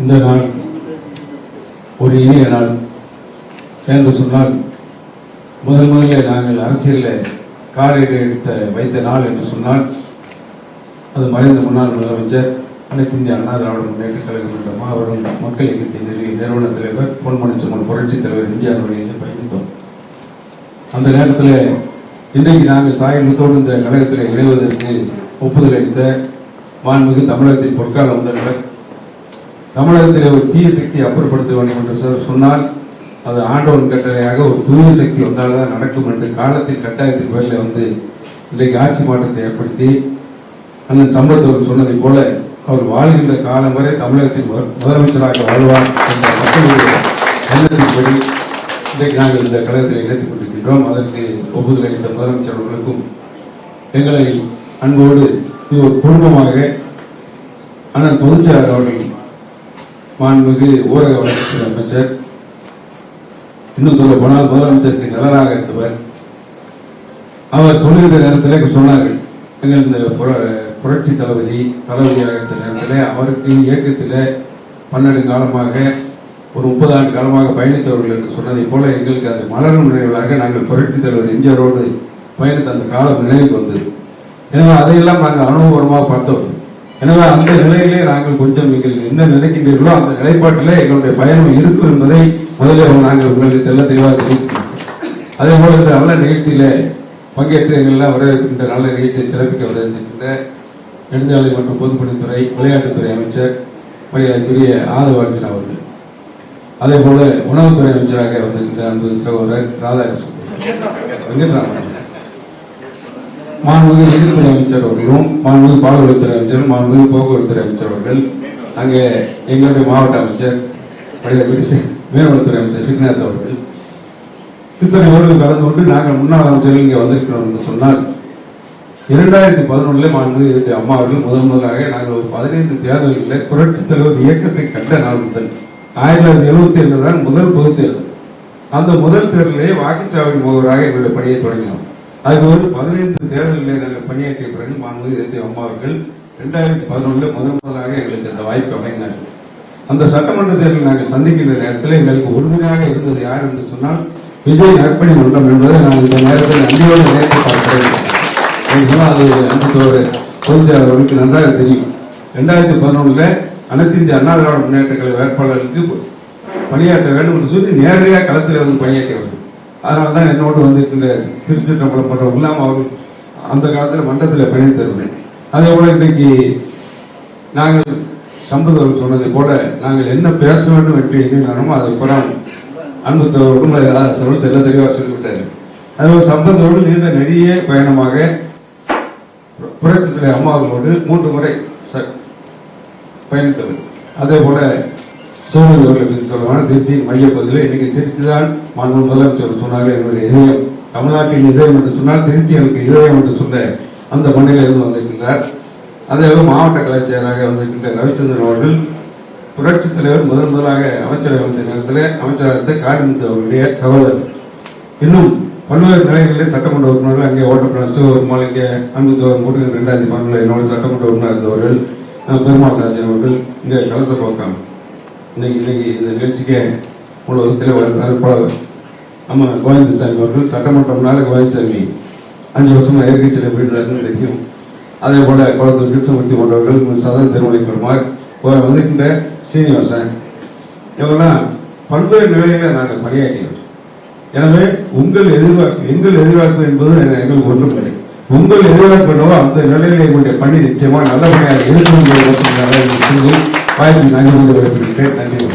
இந்த நாள் ஒரு இனிய நாள் என்று சொன்னால் முதலில் நாங்கள் அரசியலில் காலையில் வைத்த நாள் என்று சொன்னால் அது மறைந்த முன்னாள் முதலமைச்சர் அனைத்து இந்திய அண்ணா திராவிட முன்னேற்ற கழகம் என்ற மாபெரும் மக்கள் இயக்கத்தின் நிறுவன தலைவர் பொன்மனச்செம்மல் புரட்சித் தலைவர் எம்ஜிஆர் வழியில் பயணித்தோம். அந்த நேரத்தில் இன்றைக்கு நாங்கள் தாயகத்தோடு இந்த கழகத்தில் இணைவதற்கு ஒப்புதல் அளித்த மாண்புமிகு தமிழகத்தின் பொற்கால முதல்வர் தமிழகத்தில் ஒரு தீய சக்தியை அப்புறப்படுத்த வேண்டும் என்று சொன்னால் அது ஆண்டவன் கட்டளையாக ஒரு தூய சக்தி வந்தால்தான் நடக்கும் என்று காலத்தின் கட்டாயத்தின் பேரில் இன்றைக்கு ஆட்சி மாற்றத்தை ஏற்படுத்தி அண்ணன் சம்பத் சொன்னதை போல அவர் வாழ்கின்ற காலம் வரை தமிழகத்தின் முதலமைச்சராக வாழ்வார் என்ற மக்களுடைய எண்ணத்தின்படி இன்றைக்கு நாங்கள் இந்த கழகத்தில் இணைத்துக் கொண்டிருக்கின்றோம். அதற்கு ஒப்புதல் அளித்த முதலமைச்சர் அவர்களுக்கும் எங்களை அன்போடு ஒரு குடும்பமாக அண்ணன் பொதுச்செயலாளர் அவர்கள் மாண்புமிகு ஊரக வளர்ச்சி அமைச்சர், இன்னும் சொல்ல போனால் முதலமைச்சருக்கு நலனாக இருந்தவர், அவர் சொல்லுகின்ற நேரத்தில் சொன்னார்கள் எங்கள் இந்த புரட்சி தளபதியாக இருந்த நேரத்தில் அவருக்கு இயக்கத்தில் 12 காலமாக ஒரு 30 ஆண்டு காலமாக பயணித்தவர்கள் என்று சொன்னதை போல எங்களுக்கு அந்த மலரும் நினைவுகளாக நாங்கள் புரட்சி தலைவர் எம்ஜிஆரோடு பயணித்த அந்த காலம் நினைவுக்கு வந்தது. எனவே அதையெல்லாம் நாங்கள் அனுபவமாக பார்த்தோம். எனவே அந்த நிலையிலே நாங்கள் கொஞ்சம் நீங்கள் என்ன நினைக்கின்றீர்களோ அந்த நிலைப்பாட்டிலே எங்களுடைய பயணம் இருக்கும் என்பதை முதலில் நாங்கள் உங்களுக்கு தெளிவாக தெரிவிக்கிறோம். அதே போல இந்த நல்ல நிகழ்ச்சியில பங்கேற்று எங்களெல்லாம் வரவேற்கின்ற நல்ல நிகழ்ச்சியை சிறப்பிக்க வரவேற்கின்ற நெடுஞ்சாலை மற்றும் பொதுப்பணித்துறை விளையாட்டுத்துறை அமைச்சர் மரியாதைக்குரிய ஆதவர்ஜன் அவர்கள், அதே போல உணவுத்துறை அமைச்சராக வந்திருக்கின்ற அன்பு சகோதரர் ராதாகிருஷ்ணன், மாண்புமிகு நிதித்துறை அமைச்சர் அவர்களும், மாண்புமிகு பால்வளத்துறை அமைச்சர், மாண்புமிகு போக்குவரத்துறை அமைச்சர் அவர்கள், அங்கே எங்களுடைய மாவட்ட அமைச்சர் மீனவளத்துறை அமைச்சர் ஸ்ரீநாத் அவர்கள், இத்தனை அவர்கள் கலந்து கொண்டு நாங்கள் முன்னாள் அமைச்சர்கள் இங்கே வந்திருக்கிறோம் என்று சொன்னால் 2011 மாண்புமிகு அம்மா அவர்கள் முதலாக நாங்கள் ஒரு 15 தேர்தல்களில் புரட்சி தலைவர் இயக்கத்தை கண்ட நாள் முதல் 1977 தான் முதல் பொது தேர்தல். அந்த முதல் தேர்தலே வாக்குச்சாவடி முகவராக எங்களுடைய பணியை தொடங்கினோம். அதுக்கு ஒரு 15 தேர்தலில் நாங்கள் பணியாற்றிய பிறகு மாண்புமிகு அம்மா அவர்கள் 2011 முதலாக எங்களுக்கு அந்த வாய்ப்பு வழங்கினார்கள். அந்த சட்டமன்ற தேர்தலில் நாங்கள் சந்திக்கின்ற நேரத்தில் எங்களுக்கு உறுதுணையாக இருந்தது யார் என்று சொன்னால் விஜய் நற்பணி மன்றம் என்பதை நான் இந்த நேரத்தில் நன்றியோடு நினைத்து பார்க்கிறேன். அது அன்பு பொதுச்செயலாளர்களுக்கு நன்றாக தெரியும். 2011 அனைத்து இந்திய அண்ணா திராவிட முன்னேற்ற கழக வேட்பாளர்களுக்கு பணியாற்ற வேண்டும் என்று சொல்லி நேரடியாக களத்தில் வந்து பணியாற்றியவர்கள். அதனால தான் என்னோடு வந்திருக்கின்ற திருச்சிற்றம்பலம் போன்றவர்களாம் அவர்கள் அந்த காலத்தில் மன்றத்தில் பணியாற்றுவார்கள். அதே போல இன்றைக்கு நாங்கள் சம்பத் அவர்கள் சொன்னதை போல நாங்கள் என்ன பேச வேண்டும் என்று எண்ணினாலும் அதை புறம் அன்பு தலைவர்களும் தெல்ல தெளிவாக சொல்லிவிட்டார். அதுபோல சம்பத் அவர்கள் நீண்ட நெடிய பயணமாக புரட்சி தலைவர் அம்மா அவர்களோடு 3 முறை பயணித்தவர். அதே போல சோழர் அவர்களை பற்றி சொல்லுவாங்க. திருச்சியின் மையப்பகுதியில் இன்னைக்கு திருச்சி தான் மாண்பு முதலமைச்சர் சொன்னார்கள் என்னுடைய இதயம், தமிழ்நாட்டின் இதயம் என்று சொன்னால் திருச்சி எனக்கு இதயம் என்று சொன்ன அந்த மண்ணில் இருந்து வந்திருக்கின்றார். அதே போல மாவட்ட கலைச்செயலாக வந்திருக்கின்ற ரவிச்சந்திரன் அவர்கள் புரட்சி தலைவர் முதலாக அமைச்சராக வந்த நேரத்தில் அமைச்சராக இருந்த காளிமுத்து அவருடைய சகோதரர். இன்னும் பல்வேறு நிலைகளிலே சட்டமன்ற உறுப்பினர்கள் அங்கே ஓட்டப்பட்ட சிவபெருமாள், இங்கே அன்பு சோழர் மூட்டு 2011 என்னோட சட்டமன்ற உறுப்பினர் இருந்தவர்கள், பெருமாள் ராஜன் அவர்கள் இங்கே கலச போக்காம் இன்னைக்கு இந்த நிகழ்ச்சிக்கு முழுவதத்தில் நம்ம கோவிந்தசாமி அவர்கள் சட்டமன்றம்னால கோவிந்தசாமி 5 வருஷமா எதிர்கட்சியில் போயிட்டு தெரியும். அதே போல குளத்தூர் கிருஷ்ணமூர்த்தி போன்றவர்கள், சதன் திருமலை பெருமாள் வந்திருக்கின்ற சீனிவாசன், இவங்கெல்லாம் பல்வேறு நிலையில நாங்கள் பணியாற்றினோம். எனவே எங்கள் எதிர்பார்ப்பு என்பது எங்களுக்கு ஒன்றும் இல்லை. உங்கள் எதிர்பார்ப்பு என்னவோ அந்த நிலையில எங்களுடைய பணி நிச்சயமா நல்லபடியாக இருக்கும். வாய்ப்பு நன்றி. நன்றி.